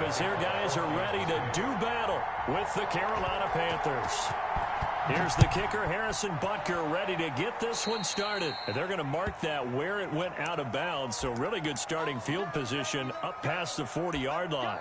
as their guys are ready to do battle with the Carolina Panthers. Here's the kicker, Harrison Butker, ready to get this one started. And they're going to mark that where it went out of bounds, so really good starting field position up past the 40-yard line.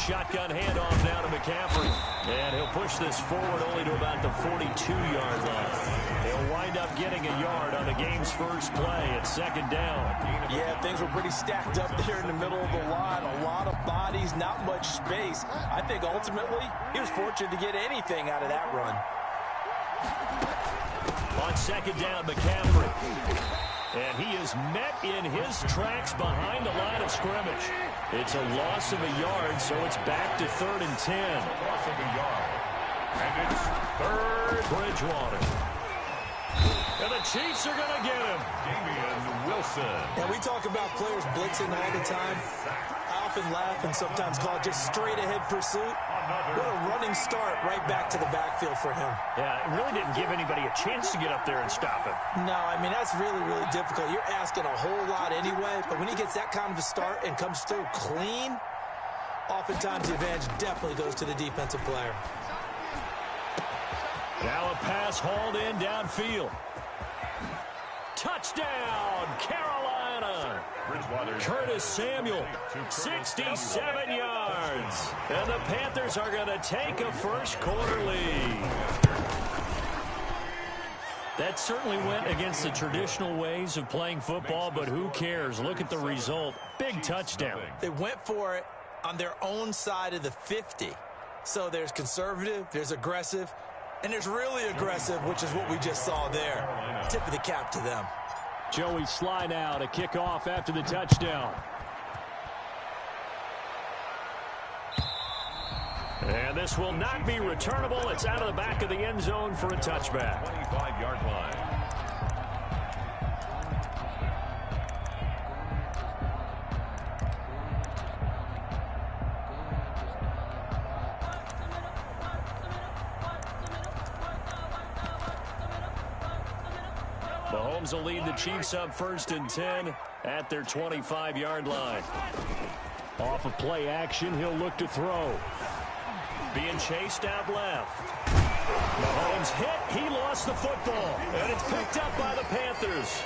Shotgun handoff now to McCaffrey. And he'll push this forward only to about the 42-yard line. He'll wind up getting a yard on the game's first play at second down. Yeah, things were pretty stacked up there in the middle of the line. A lot of bodies, not much space. I think ultimately he was fortunate to get anything out of that run. On second down, McCaffrey. And he is met in his tracks behind the line of scrimmage. It's a loss of a yard, so it's back to 3rd and 10. Loss of a yard. And it's 3rd. Bridgewater. And the Chiefs are going to get him. Damian Wilson. And we talk about players blitzing all the time. I often laugh and sometimes call it just straight-ahead pursuit. What a running start right back to the backfield for him. Yeah, it really didn't give anybody a chance to get up there and stop him. No, I mean, that's really, really difficult. You're asking a whole lot anyway, but when he gets that kind of a start and comes through clean, oftentimes the advantage definitely goes to the defensive player. Now a pass hauled in downfield. Touchdown, Carolina. Curtis Samuel, 67 yards. And the Panthers are going to take a first-quarter lead. That certainly went against the traditional ways of playing football, but who cares? Look at the result. Big touchdown. They went for it on their own side of the 50. So there's conservative, there's aggressive, and there's really aggressive, which is what we just saw there. Tip of the cap to them. Joey Slye now to kick off after the touchdown. And this will not be returnable. It's out of the back of the end zone for a touchback. 25-yard line. Mahomes will lead the Chiefs up 1st and 10 at their 25-yard line. Off of play action, he'll look to throw. Being chased out left. Mahomes hit. He lost the football. And it's picked up by the Panthers.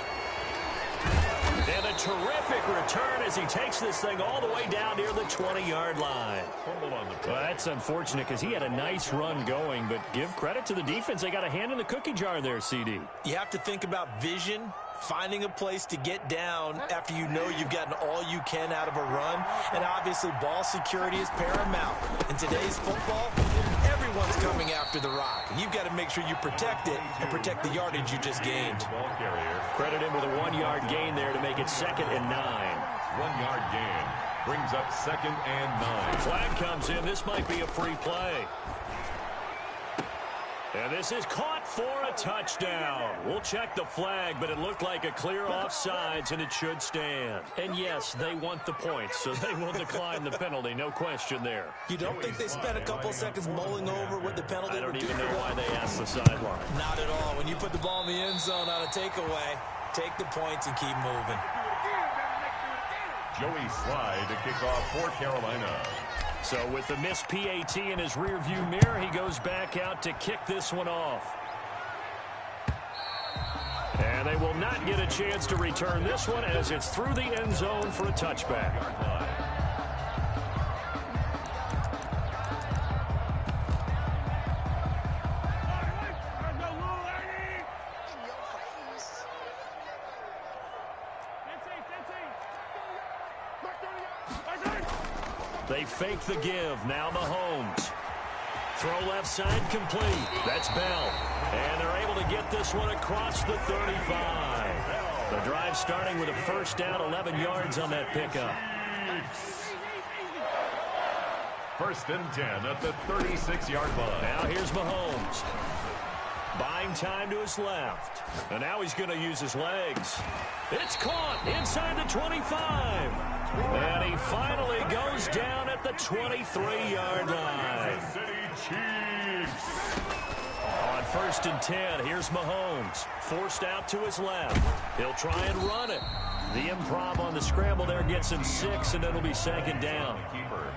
And a terrific return as he takes this thing all the way down near the 20-yard line. Well, that's unfortunate because he had a nice run going, but give credit to the defense. They got a hand in the cookie jar there, CD. You have to think about vision, finding a place to get down after you know you've gotten all you can out of a run. And obviously, ball security is paramount. In today's football, everyone's coming after the rock. You've got to make sure you protect it and protect the yardage you just gained. Credit him with a 1-yard gain there to make it 2nd and 9. 1-yard gain brings up 2nd and 9. Flag comes in. This might be a free play. And this is caught for a touchdown. We'll check the flag, but it looked like a clear offsides, and it should stand. And yes, they want the points, so they will decline the penalty. No question there. You don't think they spent a couple seconds mulling over what the penalty I would don't do even know for why them? they asked the sideline. Not at all. When you put the ball in the end zone on a takeaway, take the points and keep moving. Joey Slye to kick off for Carolina. So with the missed PAT in his rearview mirror, he goes back out to kick this one off. And they will not get a chance to return this one as it's through the end zone for a touchback. They fake the give. Now Mahomes. Throw left side complete. That's Bell. And they're able to get this one across the 35. The drive starting with a first down, 11 yards on that pickup. 1st and 10 at the 36-yard line. Now here's Mahomes. Buying time to his left. And now he's going to use his legs. It's caught inside the 25. And he finally goes down at the 23-yard line. Kansas City Chiefs. On 1st and 10, here's Mahomes. Forced out to his left. He'll try and run it. The improv on the scramble there gets him 6, and it'll be 2nd down. Keeper.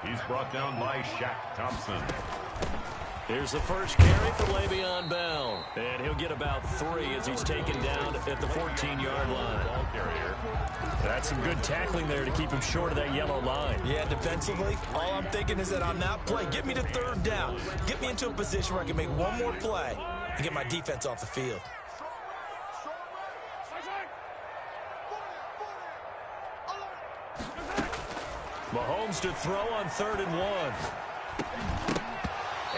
He's brought down by Shaq Thompson. Here's the first carry for Le'Veon Bell. And he'll get about 3 as he's taken down at the 14-yard line. Ball carrier. That's some good tackling there to keep him short of that yellow line. Yeah, defensively, all I'm thinking is that on that play, get me to 3rd down. Get me into a position where I can make one more play and get my defense off the field. Mahomes to throw on 3rd and 1.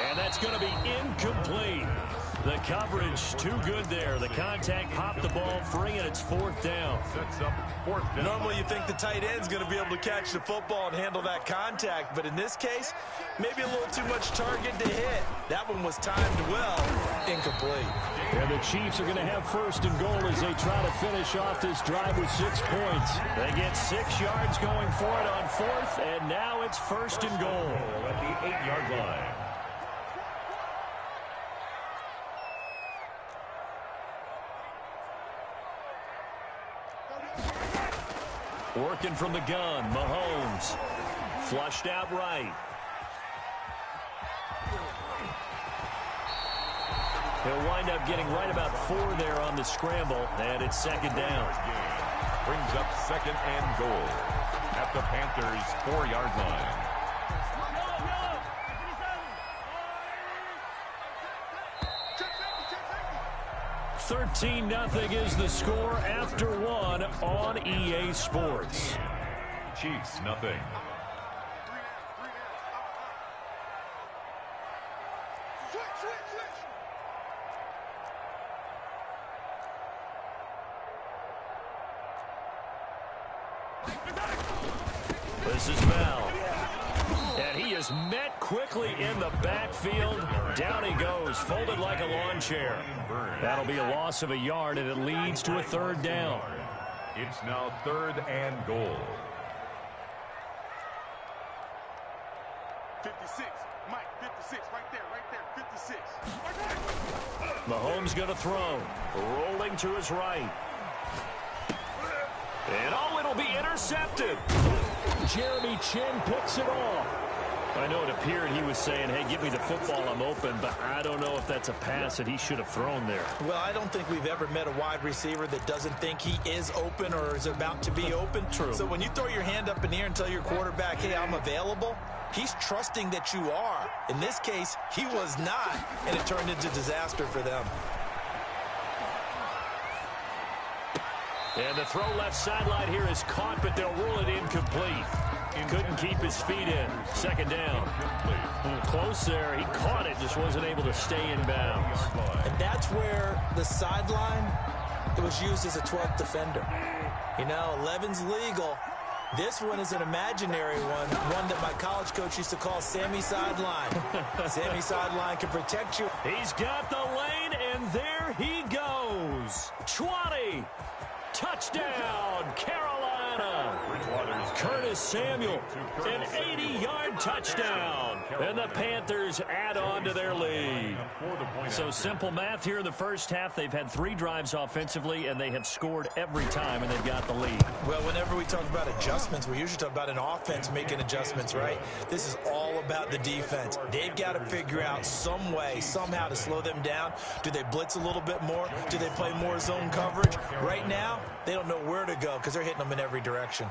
And that's going to be incomplete. The coverage too good there. The contact popped the ball free, and it's 4th down. Sets up 4th down. Normally you think the tight end's going to be able to catch the football and handle that contact, but in this case, maybe a little too much target to hit. That one was timed well, incomplete. And the Chiefs are going to have 1st and goal as they try to finish off this drive with 6 points. They get 6 yards going for it on 4th, and now it's 1st and goal. At the 8-yard line. Working from the gun, Mahomes. Flushed out right. He'll wind up getting right about 4 there on the scramble, and it's 2nd down. Brings up 2nd and goal at the Panthers' 4-yard line. $13-0 is the score after 1 on EA Sports. Chiefs, nothing. This is Bell. And he is met quickly in the backfield. Down he goes, folded like a lawn chair. That'll be a loss of a yard, and it leads to a 3rd down. It's now 3rd and goal. 56, Mike, 56, right there, 56. Mahomes going to throw. Rolling to his right. And it'll be intercepted. Jeremy Chin picks it off. I know it appeared he was saying, hey, give me the football, I'm open, but I don't know if that's a pass that he should have thrown there. Well, I don't think we've ever met a wide receiver that doesn't think he is open or is about to be open. True. So when you throw your hand up in the air and tell your quarterback, hey, I'm available, he's trusting that you are. In this case, he was not, and it turned into disaster for them. And the throw left sideline here is caught, but they'll rule it incomplete. Couldn't keep his feet in. Second down. Close there. He caught it, just wasn't able to stay in bounds. And that's where the sideline, it was used as a 12th defender. You know, 11's legal. This one is an imaginary one that my college coach used to call Sammy Sideline. Sammy Sideline can protect you. He's got the lane, and there he goes. 20. Touchdown, Carolina. Curtis Samuel, an 80-yard touchdown. And the Panthers add on to their lead. So simple math here in the first half. They've had 3 drives offensively, and they have scored every time, and they've got the lead. Well, whenever we talk about adjustments, we usually talk about an offense making adjustments, right? This is all about the defense. They've got to figure out some way, somehow to slow them down. Do they blitz a little bit more? Do they play more zone coverage? Right now, they don't know where to go because they're hitting them in every direction.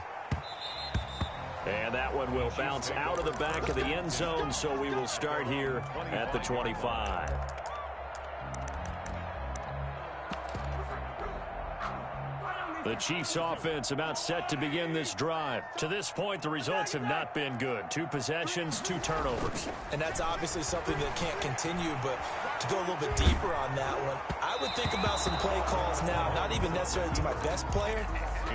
And that one will bounce out of the back of the end zone, so we will start here at the 25. The Chiefs offense about set to begin this drive. To this point, the results have not been good. 2 possessions, 2 turnovers. And that's obviously something that can't continue, but to go a little bit deeper on that one, I would think about some play calls now, not even necessarily to my best player,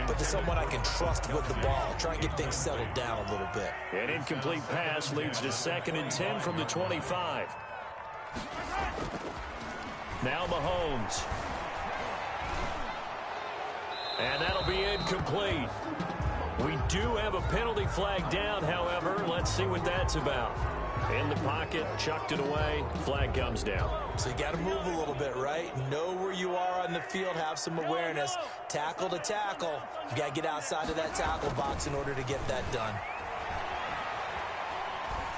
but to someone I can trust with the ball. Try and get things settled down a little bit. An incomplete pass leads to 2nd and 10 from the 25. Now Mahomes. And that'll be incomplete. We do have a penalty flag down, however. Let's see what that's about. In the pocket, chucked it away, flag comes down. So you got to move a little bit, right? Know where you are on the field, have some awareness. Tackle to tackle. You got to get outside of that tackle box in order to get that done.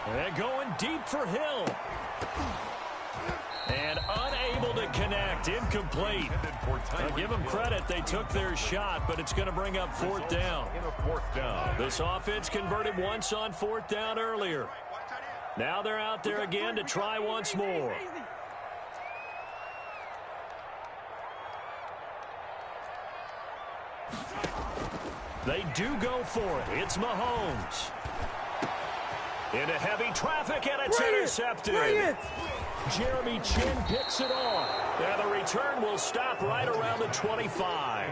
And going deep for Hill. And unable to connect, incomplete. I'll give them credit, they took their shot, but it's going to bring up 4th down. This offense converted once on 4th down earlier. Now they're out there again to try once more. They do go for it. It's Mahomes. Into heavy traffic, and it's intercepted. Jeremy Chin picks it off. And the return will stop right around the 25.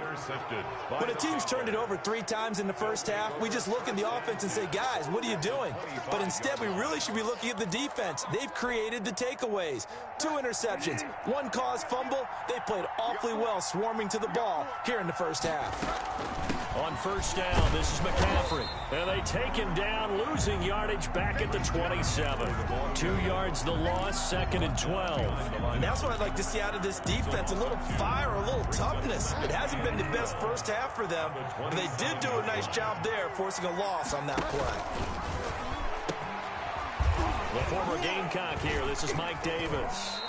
When a team's turned it over 3 times in the first half, we just look at the offense and say, guys, what are you doing? But instead, we really should be looking at the defense. They've created the takeaways. 2 interceptions, 1 caused fumble. They played awfully well swarming to the ball here in the first half. On 1st down, this is McCaffrey. And they take him down, losing yardage back at the 27. 2 yards the loss, 2nd and 12. And that's what I'd like to see out of this defense, a little fire, a little toughness. It hasn't been the best first half for them, but they did do a nice job there, forcing a loss on that play. The former Gamecock here, this is Mike Davis.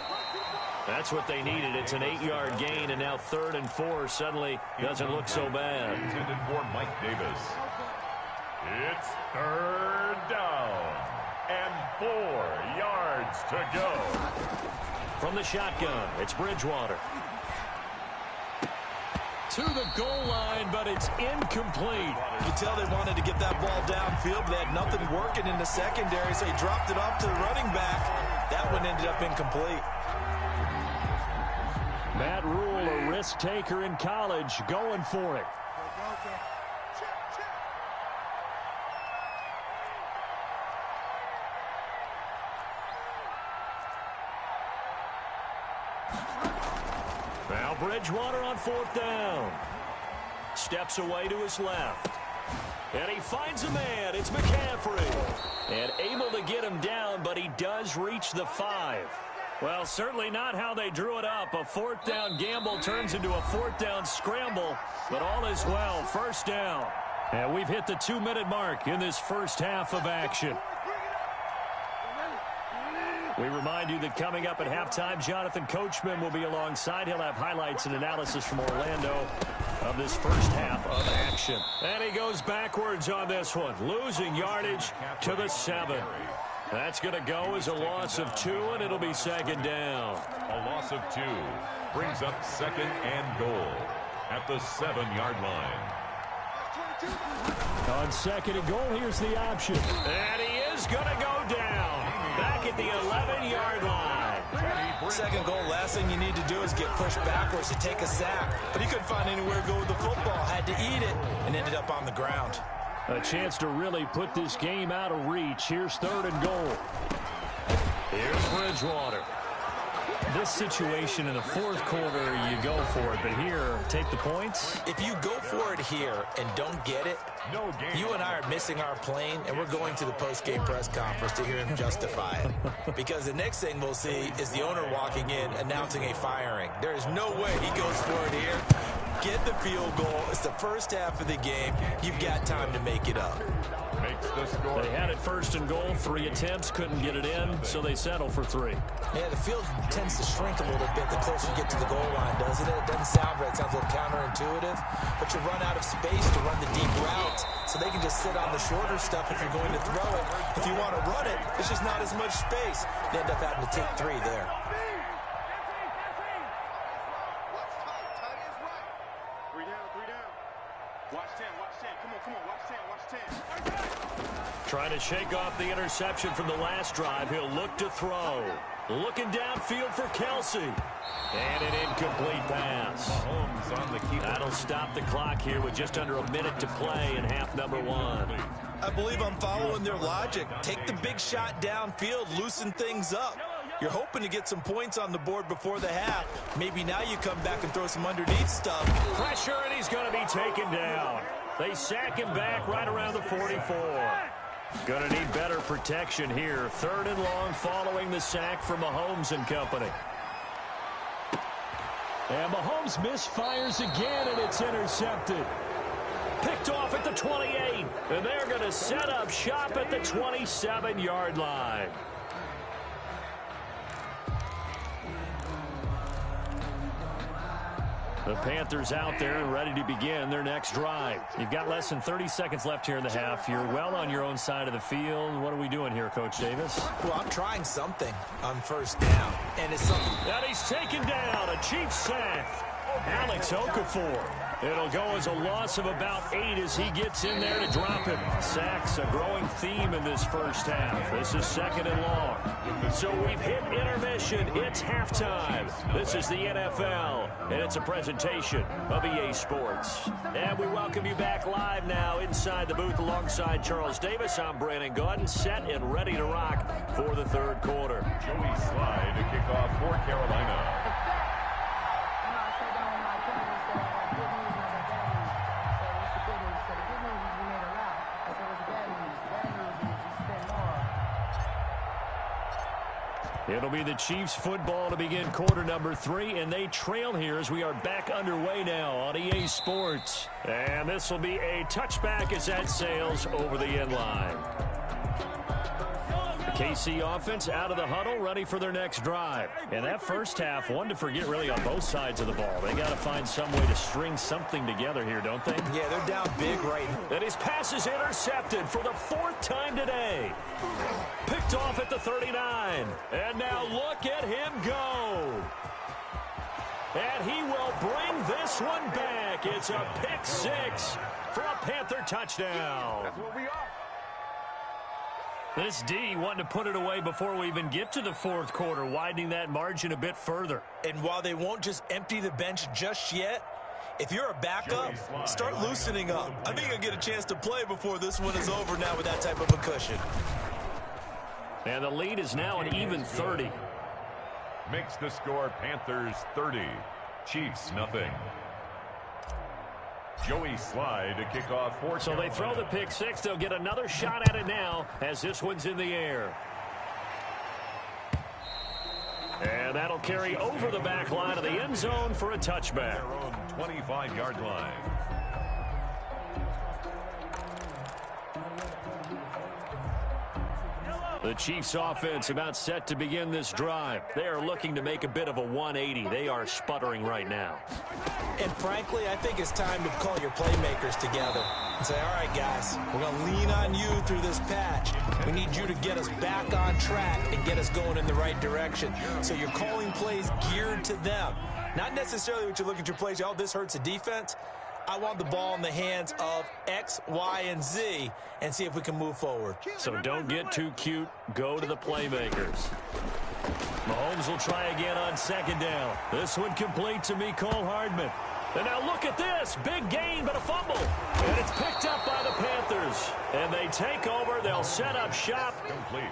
That's what they needed. It's an 8-yard gain, and now 3rd and 4 suddenly doesn't look so bad. Intended for Mike Davis. It's 3rd down and 4 yards to go. From the shotgun, it's Bridgewater. To the goal line, but it's incomplete. You can tell they wanted to get that ball downfield, but they had nothing working in the secondary, so he dropped it off to the running back. That one ended up incomplete. Matt Rule, a risk taker in college, going for it. Now Bridgewater on 4th down. Steps away to his left. And he finds a man. It's McCaffrey. And able to get him down, but he does reach the 5. Well, certainly not how they drew it up. A 4th down gamble turns into a 4th down scramble, but all is well. 1st down. And we've hit the 2-minute mark in this first half of action. We remind you that coming up at halftime, Jonathan Coachman will be alongside. He'll have highlights and analysis from Orlando of this first half of action. And he goes backwards on this one, losing yardage to the 7. That's going to go as a loss of 2, and it'll be second down. A loss of 2 brings up second and goal at the 7-yard line. On second and goal, here's the option. And he is going to go down back at the 11-yard line. Second goal, last thing you need to do is get pushed backwards to take a sack. But he couldn't find anywhere to go with the football, had to eat it, and ended up on the ground. A chance to really put this game out of reach. Here's third and goal. Here's Bridgewater. This situation in the fourth quarter, you go for it. But here, take the points. If you go for it here and don't get it, you and I are missing our plane, and we're going to the post-game press conference to hear him justify it. Because the next thing we'll see is the owner walking in announcing a firing. There is no way he goes for it here. Get the field goal. It's the first half of the game. You've got time to make it up. Makes the score. They had it first and goal, 3 attempts, couldn't get it in, so they settle for 3. Yeah, the field tends to shrink a little bit the closer you get to the goal line, doesn't it? It doesn't sound right. It sounds a little counterintuitive. But you run out of space to run the deep routes, so they can just sit on the shorter stuff if you're going to throw it. If you want to run it, it's just not as much space. You end up having to take 3 there. Trying to shake off the interception from the last drive. He'll look to throw. Looking downfield for Kelsey. And an incomplete pass. Mahomes on the keeper. That'll stop the clock here with just under a minute to play in half number 1. I believe I'm following their logic. Take the big shot downfield, loosen things up. You're hoping to get some points on the board before the half. Maybe now you come back and throw some underneath stuff. Pressure, and he's going to be taken down. They sack him back right around the 44. Going to need better protection here. Third and long following the sack from Mahomes and company. And Mahomes misfires again, and it's intercepted. Picked off at the 28, and they're going to set up shop at the 27-yard line. The Panthers out there and ready to begin their next drive. You've got less than 30 seconds left here in the half. You're well on your own side of the field. What are we doing here, Coach Davis? Well, I'm trying something on first down, and it's something. And he's taken down. A Chiefs sack. Alex Okafor. It'll go as a loss of about 8 as he gets in there to drop him. Sacks, a growing theme in this first half. This is second and long. So we've hit intermission. It's halftime. This is the NFL, and it's a presentation of EA Sports. And we welcome you back live now inside the booth alongside Charles Davis. I'm Brandon Gaudin, set and ready to rock for the third quarter. Joey Slye to kick off for Carolina. It'll be the Chiefs football to begin quarter number 3, and they trail here as we are back underway now on EA Sports. And this will be a touchback as that sails over the end line. The KC offense out of the huddle, ready for their next drive. And that first half, one to forget really on both sides of the ball. They got to find some way to string something together here, don't they? Yeah, they're down big right now. And his pass is intercepted for the 4th time today. Picked off at the 39. And now look at him go. And he will bring this one back. It's a pick 6 for a Panther touchdown. That's what we are. This D wanting to put it away before we even get to the fourth quarter, widening that margin a bit further. And while they won't just empty the bench just yet, if you're a backup, start loosening up. I think you'll get a chance to play before this one is over now with that type of a cushion. And the lead is now an even 30. Makes the score Panthers 30, Chiefs nothing. Joey Slye to kick off for So they throw the pick 6. They'll get another shot at it now as this one's in the air. And that'll carry over the back line of the end zone for a touchback. Their own 25-yard line. The Chiefs offense about set to begin this drive. They are looking to make a bit of a 180. They are sputtering right now. And frankly, I think it's time to call your playmakers together and say, all right, guys, we're going to lean on you through this patch. We need you to get us back on track and get us going in the right direction. So you're calling plays geared to them. Not necessarily what you look at your plays, oh, this hurts the defense. I want the ball in the hands of X, Y, and Z and see if we can move forward. So don't get too cute. Go to the playmakers. Mahomes will try again on second down. This one complete to Mecole Hardman. And now look at this. Big gain, but a fumble. And it's picked up by the Panthers. And they take over. They'll set up shop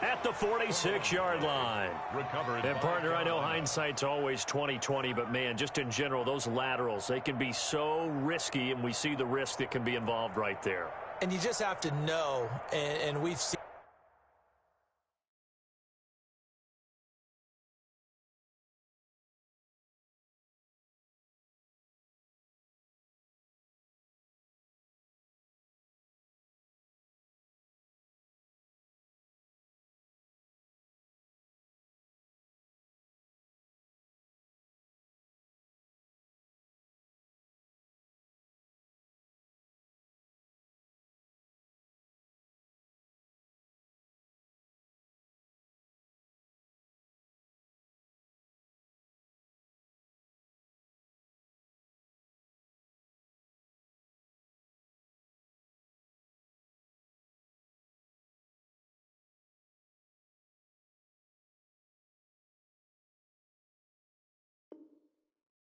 at the 46-yard line. And, partner, I know hindsight's always 20/20, but, man, just in general, those laterals, they can be so risky, and we see the risk that can be involved right there. And you just have to know, and we've seen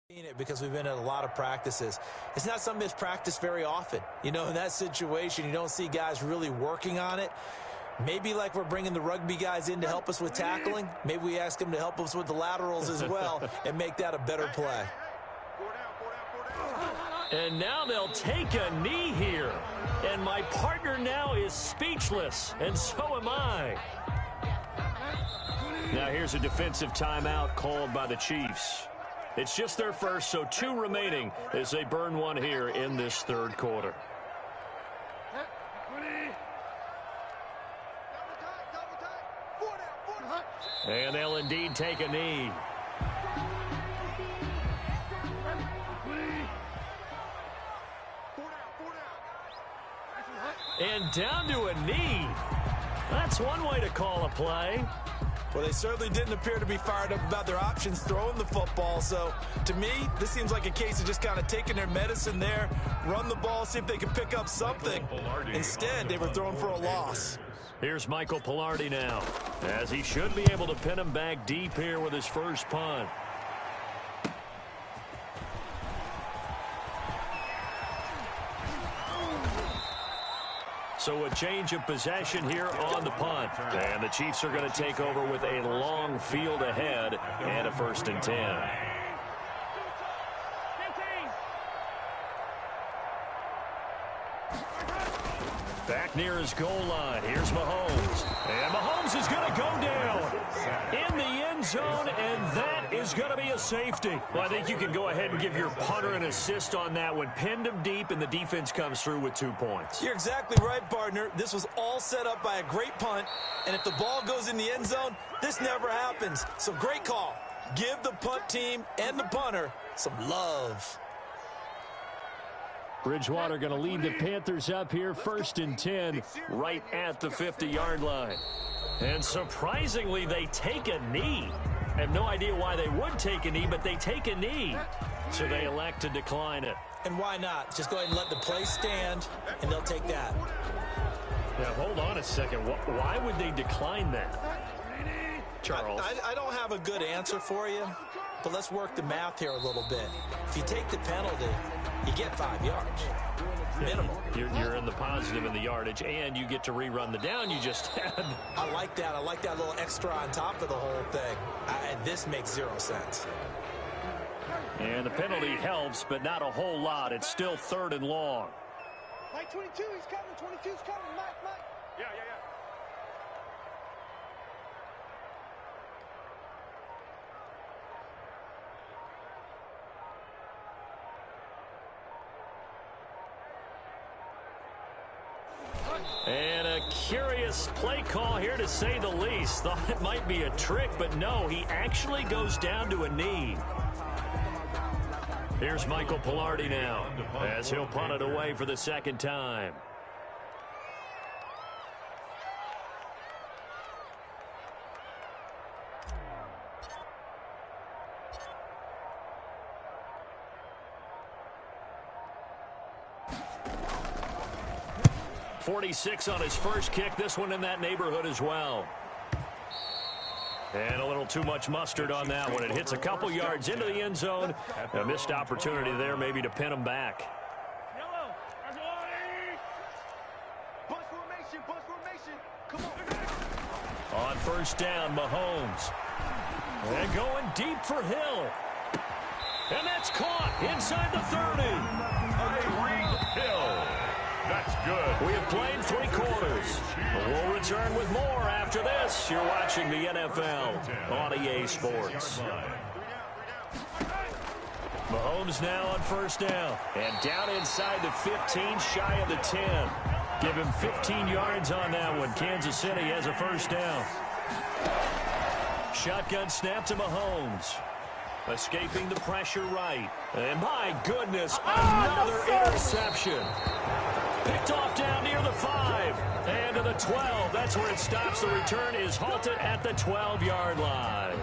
it because we've been at a lot of practices. It's not something that's practiced very often. You know, in that situation, you don't see guys really working on it. Maybe like we're bringing the rugby guys in to help us with tackling. Maybe we ask them to help us with the laterals as well and make that a better play. And now they'll take a knee here. And my partner now is speechless, and so am I. Now here's a defensive timeout called by the Chiefs. It's just their first, so 2 remaining as they burn one here in this third quarter. And they'll indeed take a knee. And down to a knee. That's one way to call a play. Well, they certainly didn't appear to be fired up about their options throwing the football. So, to me, this seems like a case of just kind of taking their medicine there, run the ball, see if they can pick up something. Instead, they were throwing for a loss. Here's Michael Palardy now, as he should be able to pin him back deep here with his first punt. So a change of possession here on the punt. And the Chiefs are going to take over with a long field ahead and a 1st and 10. Back near his goal line. Here's Mahomes. And Mahomes is going to go down in the end zone, and that is going to be a safety. Well, I think you can go ahead and give your punter an assist on that one. Pinned him deep, and the defense comes through with 2 points. You're exactly right, partner. This was all set up by a great punt, and if the ball goes in the end zone, this never happens. So great call. Give the punt team and the punter some love. Bridgewater going to lead the Panthers up here, 1st and 10, right at the 50-yard line. And surprisingly, they take a knee. I have no idea why they would take a knee, but they take a knee. So they elect to decline it. And why not? Just go ahead and let the play stand, and they'll take that. Now, hold on a second. Why would they decline that, Charles? I don't have a good answer for you, but let's work the math here a little bit. If you take the penalty, you get 5 yards. Minimum. You're in the positive in the yardage, and you get to rerun the down you just had. I like that. I like that little extra on top of the whole thing. This makes 0 sense. And the penalty helps, but not a whole lot. It's still 3rd and long. Mike 22, he's coming. 22's coming. Mike. Yeah. And a curious play call here, to say the least. Thought it might be a trick, but no, he actually goes down to a knee. Here's Michael Palardy now, as he'll punt it away for the second time. .46 on his first kick. This one in that neighborhood as well. And a little too much mustard on that one. It hits a couple yards into the end zone. A missed opportunity there maybe to pin him back. Come on. On first down, Mahomes. And going deep for Hill. And that's caught inside the 30. Tyreek Hill. That's good. We have played 3 quarters. We'll return with more after this. You're watching the NFL on EA Sports. Mahomes now on first down. And down inside the 15, shy of the 10. Give him 15 yards on that one. Kansas City has a first down. Shotgun snap to Mahomes. Escaping the pressure right. And my goodness, another interception. Picked off down near the 5. And to the 12. That's where it stops. The return is halted at the 12-yard line.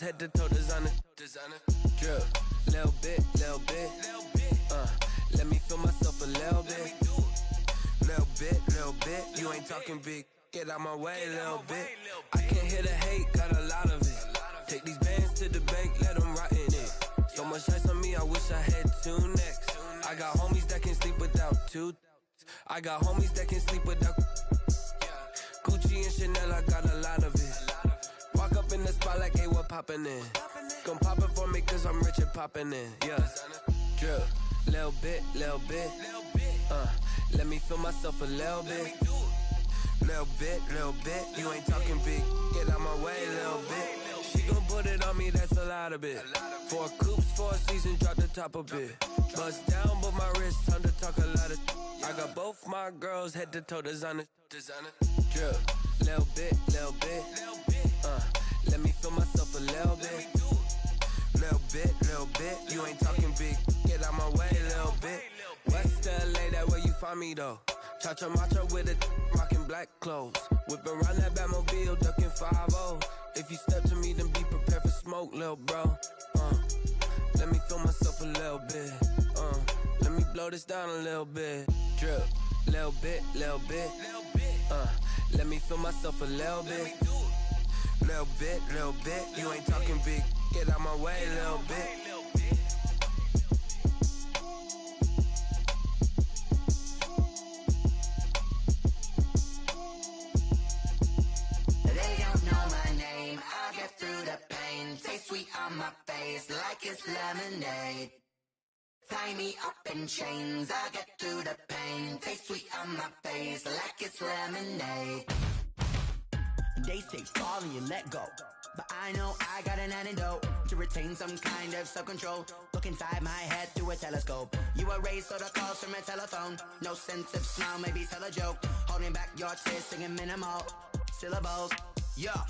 Head to toe designer, drip, little bit, let me feel myself a little bit, you ain't talking big, get out my way, little bit, I can't hear the hate, got a lot of it, take these bands to the bank, let them rot in it, so much ice on me, I wish I had 2 necks, I got homies that can sleep without 2, I got homies that can sleep without, Gucci and Chanel, I got a lot of it, walk up in the spot like, hey, what poppin' in? Gon' pop it for me cause I'm rich and poppin' in, yeah. Drip, little bit, Let me feel myself a little bit. Little bit. You ain't talking big. Get out my way, little bit. She gon' put it on me, that's a lot of bit. 4 coops, 4 seasons, drop the top a bit. Bust down, but my wrist, time to talk a lot of. I got both my girls, head to toe designer. Drip, little bit. Let me feel myself a little bit. Little bit. You ain't talking big. Get out my way, little bit. West LA, that where you find me though. Cha-cha macho with a rockin' black clothes. Whip around that Batmobile, ducking 5-0. If you step to me, then be prepared for smoke, lil' bro. Let me feel myself a little bit. Let me blow this down a little bit. Drip, little bit. Let me feel myself a little bit. Little bit. You ain't talking big. Get out my way, little bit. Taste sweet on my face like it's lemonade. Tie me up in chains, I get through the pain. Taste sweet on my face like it's lemonade. They say fall and you let go, but I know I got an antidote to retain some kind of self-control. Look inside my head through a telescope. You erase all the calls from a telephone. No sense of smile, maybe tell a joke. Holding back your tears, singing minimal syllables. Yeah.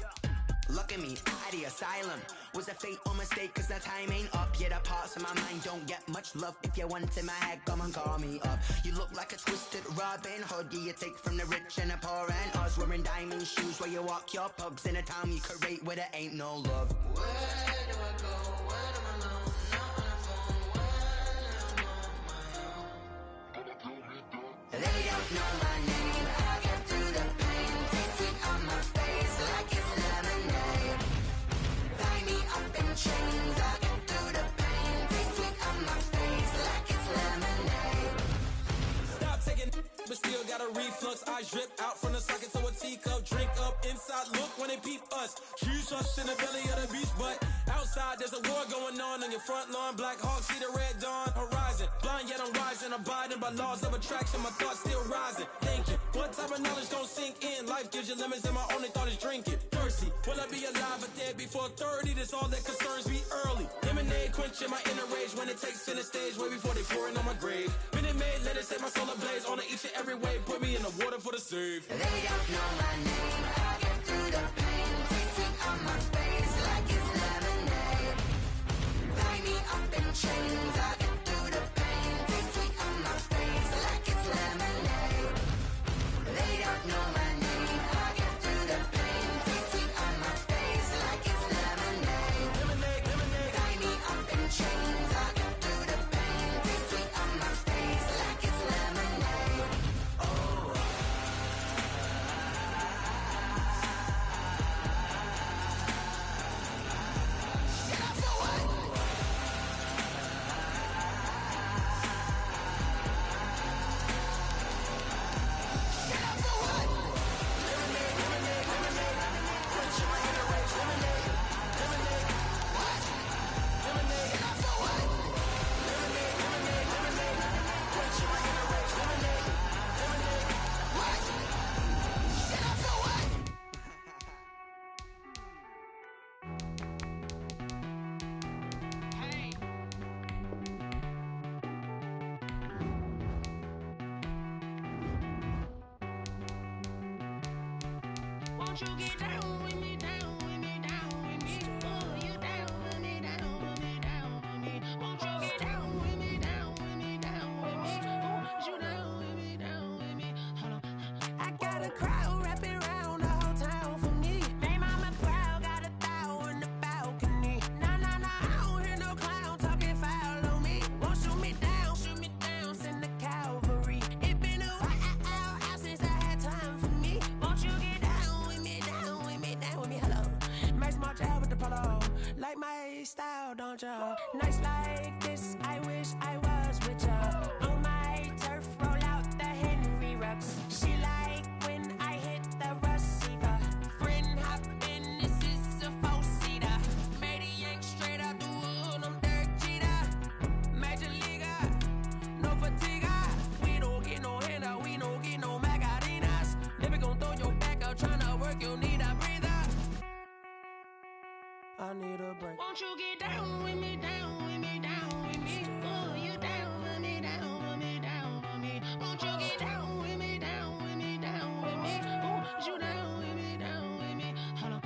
Look at me, at the asylum. Was a fate or mistake, cause the time ain't up. Yet the parts of my mind don't get much love. If you want in my head, come and call me up. You look like a twisted Robin Hood. You take from the rich and the poor and us. Wearing diamond shoes where you walk your pugs in a town you create where there ain't no love. Where do I go? Where do I know? Not on the phone. Where am I on? They don't know my name. I get through the pain. Taste sweet on my face like it's lemonade. Tie me up in chains. I get through the pain. Taste sweet on my face like it's lemonade. Stop taking, but still got a reflux. Eyes drip out from the socket to a teacup. Drink up inside. Look when they peep us. Huge us in the belly of the beach, but outside there's a war going on your front lawn. Black Hawk see the red dawn horizon. Blind yet I'm rising, abiding by laws of attraction. My thoughts still rising. Thinking, what type of knowledge don't sink in? Life gives you lemons, and my only thought is drinking. Thirsty, will I be alive or dead before 30? That's all that concerns me early. Lemonade quenching my inner rage when it takes center stage way before they pour it on my grave. Minute Maid, let it set my soul ablaze. On each and every way, put me in the water for the save. They don't know my name. I get through the pain. Taste sweet on my face like it's lemonade. Tie me up in chains. I get through the pain. Taste sweet on my face like it's lemonade. They don't know my name. I get through the pain. Taste sweet on my face like it's lemonade. Tie me up in chains. I get through the pain. Taste sweet on my face like it's lemonade. Oh. Get up for what? Get up for what? Quenching my inner rage. Lemonade. What? Get up for what? Quenching my inner rage. Lemonade. What? Get up for what? Hey. Won't you get down with me, down with me, down with me? Oh, you down with me, down with me, down with me. Won't you get down with me, down with me, down with me? Oh, you down with me, down with me? Hold on. I got a crowd wrapping around the whole town for me. They mama proud, got a thou in the balcony. Nah, I don't hear no clown talking foul on me. Won't shoot me down, send the cavalry. It been a while since I had time for me. Won't you get down with me, down with me, down with me? Hello. Max March out with the polo. Like my style, don't ya? Nights like this, I wish I was with ya. On my turf, roll out the Henry Rux. She like when I hit the receiver. Friend hop in, this is a four-seater. Made a yank straight out the wood, I'm Derek Jeter. Major leaguer, no fatigue. We don't get Won't you get down with me, down with me, down with me? Oh, you down with me, down with me, down with me. Won't you get down with me, down with me, down with me? Oh, you down with me, down with me. Hold on.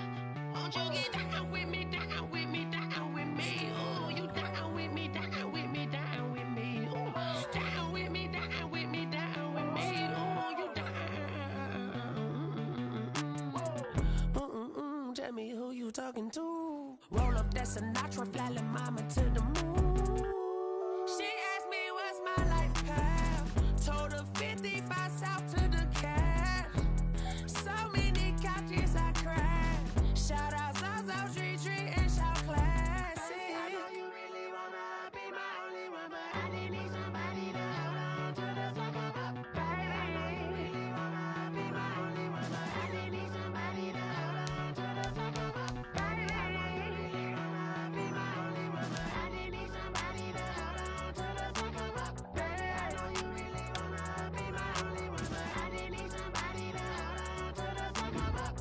Won't you get down with me, down with me, down with me? Oh, you down with me, down with me, down with me. Oh, down with me, down with me, down with me. Oh, you down. Tell me who you talking to. Roll up that Sinatra, fly la mama to the moon. She asked me what's my life path. Told her 55 south to the cab. So many couches I cried. Shout out South Street Tree and shout classic. I know you really wanna be my only one, but I didn't need somebody to hold on to the sucker up. Baby, I know you really wanna be my only one, but I didn't need somebody to hold on to the sucker up. Baby, I know you really wanna be my only one, but I didn't need somebody to hold on to the sucker up. Baby, I know you really wanna be my only one, but I didn't need somebody to hold on to the sucker up.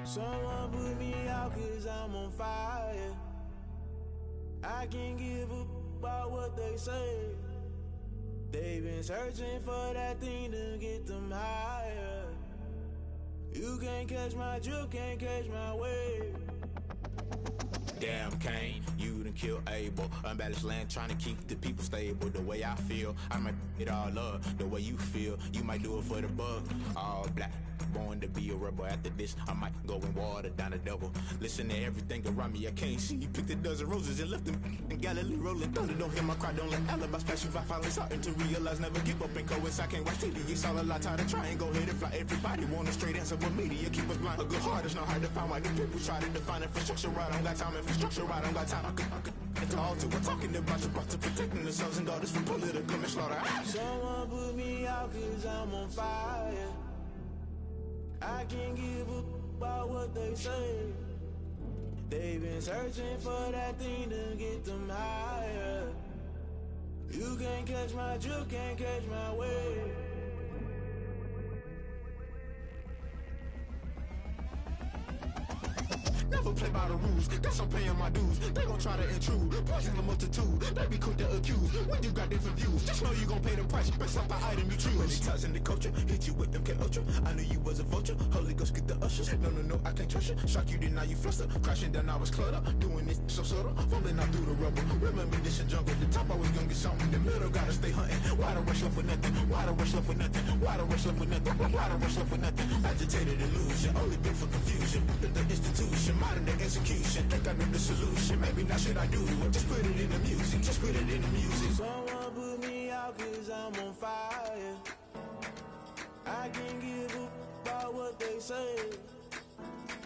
Someone put me out 'cause I'm on fire. I can't give a about what they say. They've been searching for that thing to get them higher. You can't catch my drift, can't catch my wave. Damn Kane, you done killed Abel. Unbalanced land trying to keep the people stable. The way I feel, I might it all up. The way you feel, you might do it for the bug. All black, born to be a rebel. After this, I might go and water down the devil. Listen to everything around me, I can't see. Picked a dozen roses and left them in Galilee rolling thunder. Don't hear my cry, don't let alibis pass you. I finally starting to realize, never give up and coincide. I can't watch TV, it's all a lot. Tired of trying, go ahead and fly. Everybody want a straight answer, but media keep us blind. A good heart is not hard to find. Why the people try to define infrastructure right? I don't got time, infrastructure right, I don't got time. I could it's all to we're talking about your brother protecting the sons and daughters from political manslaughter. Someone put me out 'cause I'm on fire. I can't give a about what they say. They've been searching for that thing to get them higher. You can't catch my drift, can't catch my wave. Never play by the rules, guess I'm paying my dues. They gon' try to intrude, poison the multitude. They be quick to accuse, when you got different views. Just know you gon' pay the price, based off the item you choose. Many ties in the culture, hit you with MK Ultra. I knew you was a vulture, Holy Ghost get the ushers. No, I can't trust you. Shock you, then now you fluster. Crashing down, I was cluttered. Doing this so subtle, falling out through the rubble. Remember this a jungle, the top always gonna get something. In the middle, gotta stay hunting. Why the rush left for nothing? Why the rush left for nothing? Why the rush left for nothing? Why the rush left for nothing? Agitated illusion, only been for confusion. The institution, modern day execution. Think I know the solution, maybe now should I do it? Just put it in the music, just put it in the music. Someone put me out 'cause I'm on fire. I can't give a about what they say.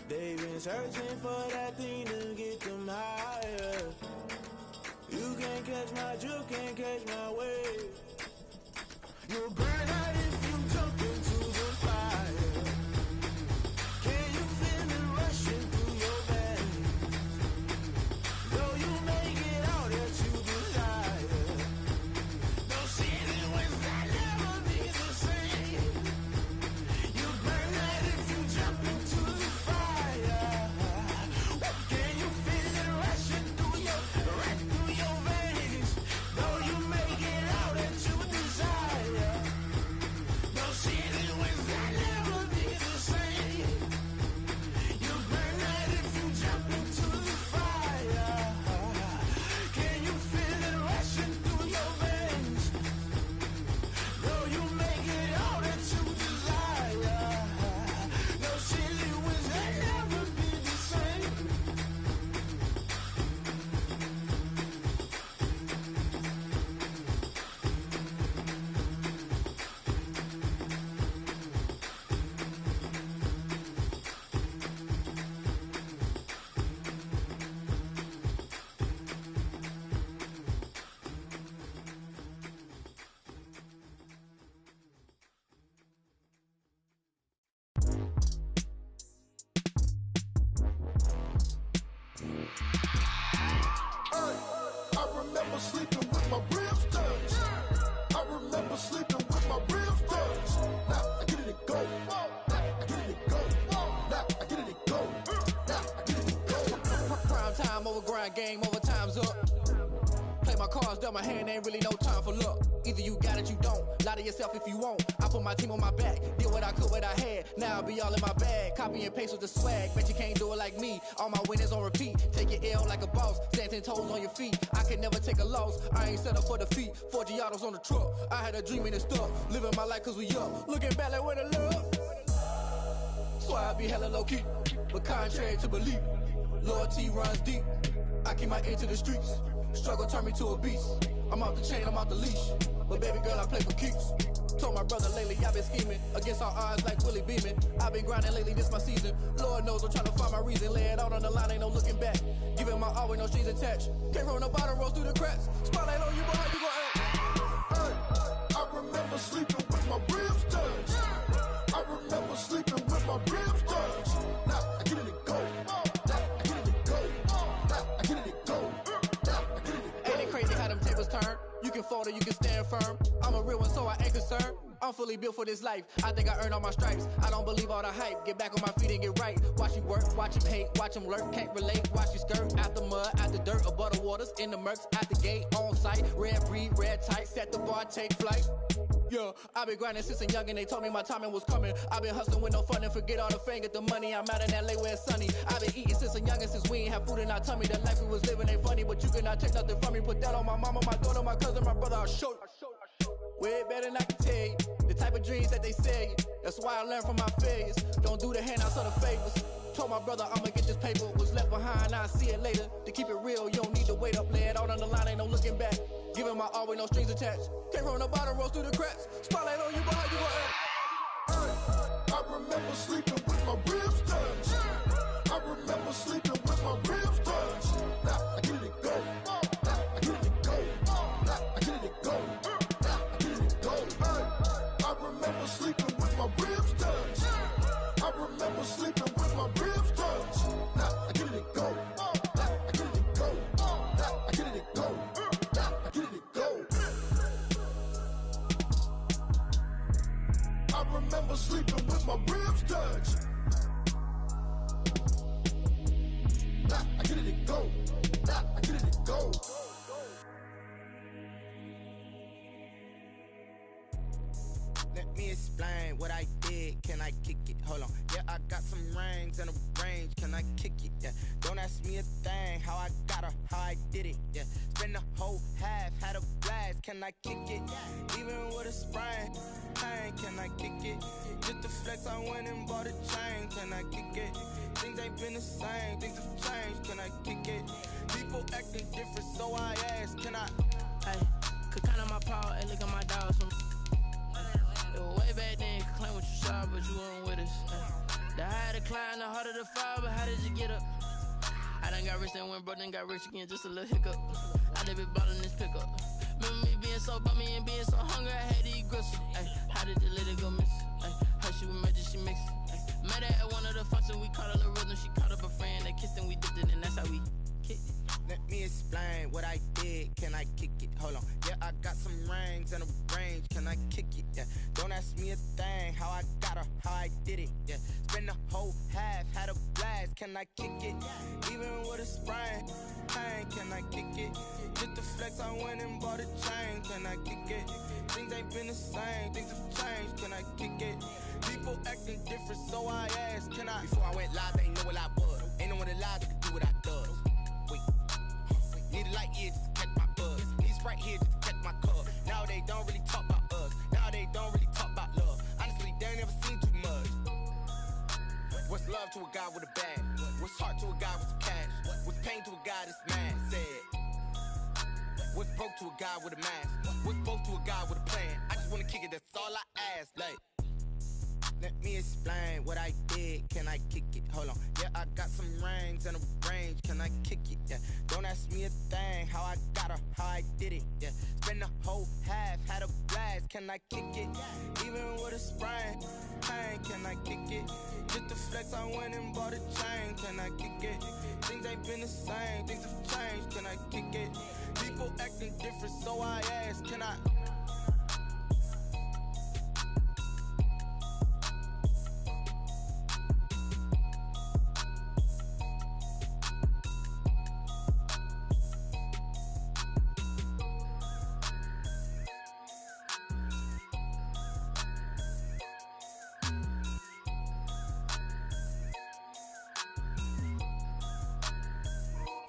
They've been searching for that thing to get them higher. You can't catch my drift, can't catch my wave. You'll burn out if you jump into the fire. Can you feel it rushing through your veins? Though you make it out that you desire. No ceiling without never be the same. You burn out if you jump into the fire. Can you feel it rushing through your veins? Though you make I remember sleeping with my ribs touched. I remember sleeping with my ribs touched. Now I get it and go. Now I get it and go. Now I get it and go. Now I get it and go. Prime time over grind game, over time's up. Play my cards, dealt my hand, ain't really no time for luck. Either you got it, you don't. Lie to yourself if you won't. I put my team on my back, did what I could, what I had. Now I'll be all in my bag, copy and paste with the swag. Bet you can't do it like me. All my winners on repeat. Take your L like a boss, stand 10 toes on your feet. I can never take a loss. I ain't set up for defeat. 4 Giottos on the truck. I had a dream and it stuck. Living my life cause we up. Looking back like where the love. So I be hella low key, but contrary to belief, loyalty runs deep. I keep my ear to the streets. Struggle turned me to a beast. I'm off the chain, I'm off the leash. But baby girl, I play for keeps. Told my brother lately, I've been scheming against all odds like Willie Beeman. I've been grinding lately, this my season. Lord knows I'm trying to find my reason. Lay it out on the line, ain't no looking back. Giving my all with no strings attached. Came from the bottom, rose through the cracks. Spotlight on you, but how you gon' act? I remember sleeping with my ribs touched. I remember sleeping with my ribs touched. Now I get it and go. Now I get it and go. Now I get it and go. Now I get it and go. Ain't it crazy how them tables turn? You can fold or you can stand firm. I'm a real one, so I ain't concerned. I'm fully built for this life. I think I earned all my stripes. I don't believe all the hype. Get back on my feet and get right. Watch you work, watch him hate, watch him lurk. Can't relate, watch you skirt. Out the mud, out the dirt, above the waters, in the murks, out the gate, on site. Red breed, red tight, set the bar, take flight. Yeah, I been grinding since a youngin', they told me my timing was coming. I been hustling with no fun and forget all the fame, get the money. I'm out in LA where it's sunny. I been eating since a youngin', since we ain't have food in our tummy. The life we was living ain't funny, but you cannot take nothing from me. Put that on my mama, my daughter, my cousin, my brother, I'll show you. Way better than I can tell you. The type of dreams that they sell you. That's why I learned from my failures. Don't do the handouts or the favors. Told my brother I'ma get this paper. Was left behind, I'll see it later. To keep it real, you don't need to wait up. Lay it out on the line, ain't no looking back. Giving my all with no strings attached. Came from the bottom, rose through the cracks. Spotlight on you, but how you gon' act? I remember sleeping with my ribs touched. I remember sleeping with my ribs touched. Now I get it and go. Now I get it and go. Now I get it and go. Now I get it and go. I remember sleeping with my ribs touched. I remember sleeping with my ribs touched. Now I get it and go. Now I get it and go. Now I get it and go. Now I get it and go. I remember sleeping with my ribs touched. Now I get it and go. Now I get it and go. Let me explain what I did. Can I kick it? Hold on. Yeah, I got some rings and a range. Can I kick it? Yeah. Don't ask me a thing. How I got her, how I did it. Yeah. Spend the whole half, had a blast. Can I kick it? Even with a sprain. Pain, can I kick it? Just the flex, I went and bought a chain. Can I kick it? Things ain't been the same. Things have changed. Can I kick it? People acting different, so I ask. Can I? Hey, could count on my power. Hey, look at my dogs from. It was way back then, you could claim what you saw, but you weren't with us. The higher the climb, the harder the fall, but how did you get up? I done got rich, then went broke, then got rich again, just a little hiccup. I done been ballin' this pickup. Remember me being so bummy and being so hungry, I had to eat gristle. Ay, how did you let it go miss? Ay, how she was magic, she mixed. Met her at one of the functions, we caught a little rhythm, she caught up a friend, they kissed and we dipped it, and that's how we kicked it. Let me explain what I did. Can I kick it? Hold on. Yeah, I got some rings and a range. Can I kick it? Yeah. Don't ask me a thing. How I got her, how I did it. Yeah. Spend the whole half, had a blast. Can I kick it? Even with a sprain. Pain, can I kick it? Just the flex, I went and bought a chain. Can I kick it? Things ain't been the same. Things have changed. Can I kick it? People acting different, so I asked. Can I? Before I went live, they ain't know what I was. Ain't no one alive that could do what I does. Need a light here just to catch my buzz. Need a Sprite here just to catch my cup. Now they don't really talk about us. Now they don't really talk about love. Honestly, they ain't never seen too much. What's love to a guy with a bag? What's heart to a guy with some cash? What's pain to a guy that's mad? Said. What's broke to a guy with a mask? What's both to a guy with a plan? I just wanna kick it, that's all I ask. Like, Let me explain what I did. Can I kick it? Hold on. Yeah, I got some rings and a range. Can I kick it? Yeah. Don't ask me a thing. How I got her, how I did it. Yeah. Spend the whole half, had a blast. Can I kick it? Even with a sprain. Pain, can I kick it? Just the flex, I went and bought a chain. Can I kick it? Things ain't been the same. Things have changed. Can I kick it? People acting different, so I ask. Can I?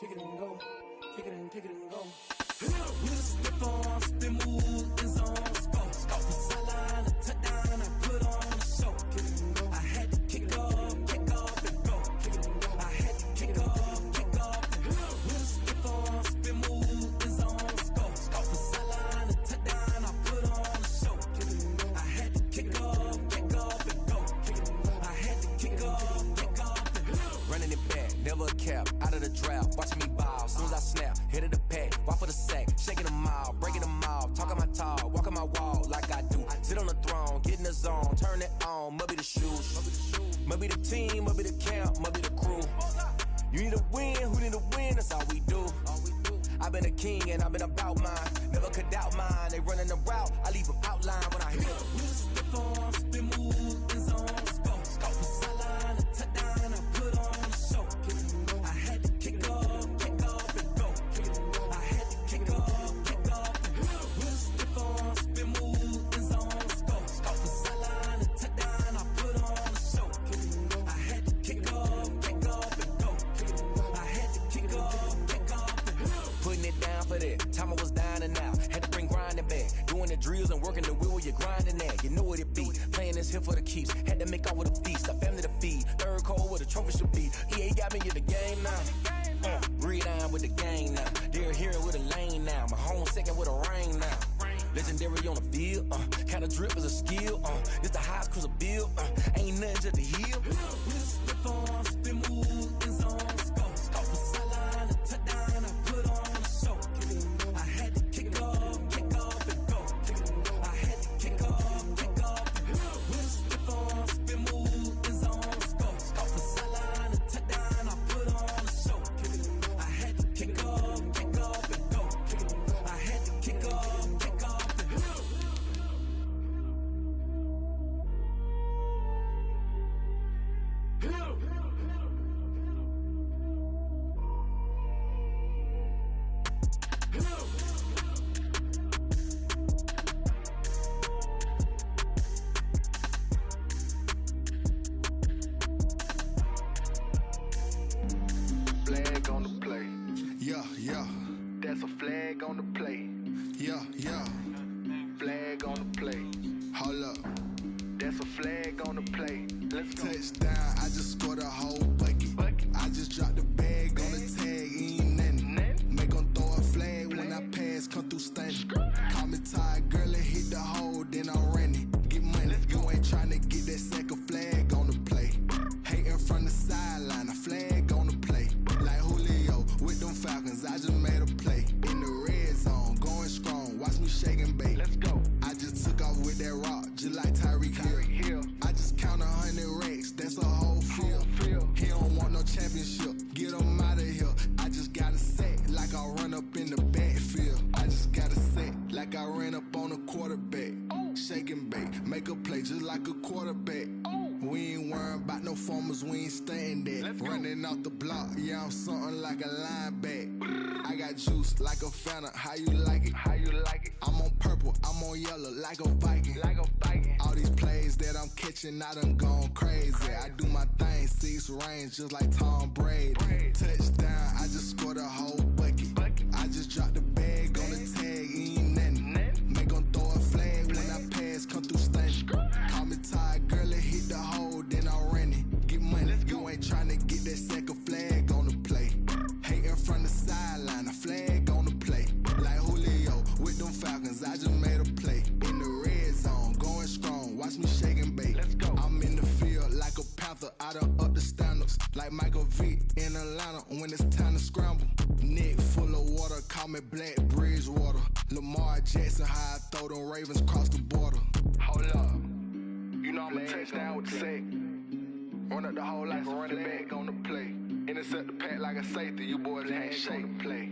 Kick it and go, kick it and kick it and go. With a stiff arm, spin move, in zone, scope. From sideline to touchdown, I put on a show. I had to kick off and go. I had to kick off and go. With a stiff arm, spin move, in zone, scope. From sideline to touchdown, I put on a show. I had to kick off and go. I had to kick off and go. Running it back, never a cap, out of the draft, watching me ball, soon as I snap, head of the pack, walk for the sack, shaking them all, breaking them all, talking my talk, walking my wall like I do, sit on the throne, get in the zone, turn it on, must be the shoes, must be the team, must be the camp, must be the crew, you need a win, who need a win, that's all we do, I've been a king and I've been about mine, never could doubt mine, they running the route, I leave them outline when I hit them. With a stiff arm, spin move, in zone, scope. From sideline to touchdown, I put on a show. I had to kick off and go. I had to kick off and go. With a stiff arm, spin move, in zone, scope. From sideline to touchdown, I put on a show. I had to kick off and go. I had to kick off and go. Putting it down for that. Time I was down and out. Had to bring grinding back. Doing the drills and working the wheel where you're grinding at. You know what it be. Playing this here for the keeps. Had to make off with a feast. A family to feed. Third cold where the trophy should be. EA got me in the game now. Breathe down with the game now. They're here with a lane now. My home second with a rain now. Legendary on the field. Kind of drip is a skill. It's the highest cruiser bill. Ain't nothing just to heal. With a stiff arm, spin move, in zone, scope. From sideline to touchdown, I put on a show. I had to kick off and go. I had to kick off and go. With a stiff arm, spin move, in zone, scope. From sideline to touchdown, I put on a show. I had to kick off and go. I had to kick off and go. Flag on the play. Yeah. That's a flag on the play. Yeah. Flag on the play. Hold up. That's a flag on the play. Let's go. Touchdown, I just scored a whole bucket. I just dropped the bag on the tag, ain't nothing. Make 'em throw a flag when I pass, come through stunning. Call me tired, girl, and hit the hole, then I'm running. Get money, you ain't tryna get that second flag on the play. Hating from the sideline, a flag on the play. Like Julio with them Falcons, I just made a play. In the red zone, going strong, watch me shake and bake. Let's go. I just took off with that rock, just like Tyreek Hill. I just count 100 racks, that's a whole field. He don't want no championship, get him out of here. I just got a set, like I run up in the backfield. I just got a set, like I ran up on a quarterback. Shake and bake, make a play just like a quarterback. We ain't worrying about no formers, we ain't staying there. Running off the block, yeah, I'm something like a linebacker. I got juice like a Fanta, how you like it? I'm on purple, I'm on yellow, like a Viking. All these plays that I'm catching, I done gone crazy. I do my thing, 6 range, just like Tom Brady. Touchdown, I just scored a whole bucket. I just dropped the bag on the tag, ain't nothing. Make 'em throw a flag when I pass, come through stunning. Call me tired, girl, and hit the hole, then I'm running. Get money, you ain't tryna get that second flag on the play. Hating from the sideline, a flag on the play. Like Julio with them Falcons, I just made a play. In the red zone, going strong, watch me shake and bake. I'm in Michael Vick in Atlanta when it's time to scramble. Neck full of water, call me Black Bridgewater. Lamar Jackson, how I throw them Ravens across the border. Hold up. You know I'm a touchdown with the sack. Run up the whole like a running back on the play. Intercept the pack like a safety. You boys ain't shake the play.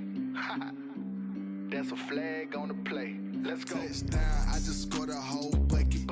That's a flag on the play. Let's go. Touchdown, I just scored a whole bucket.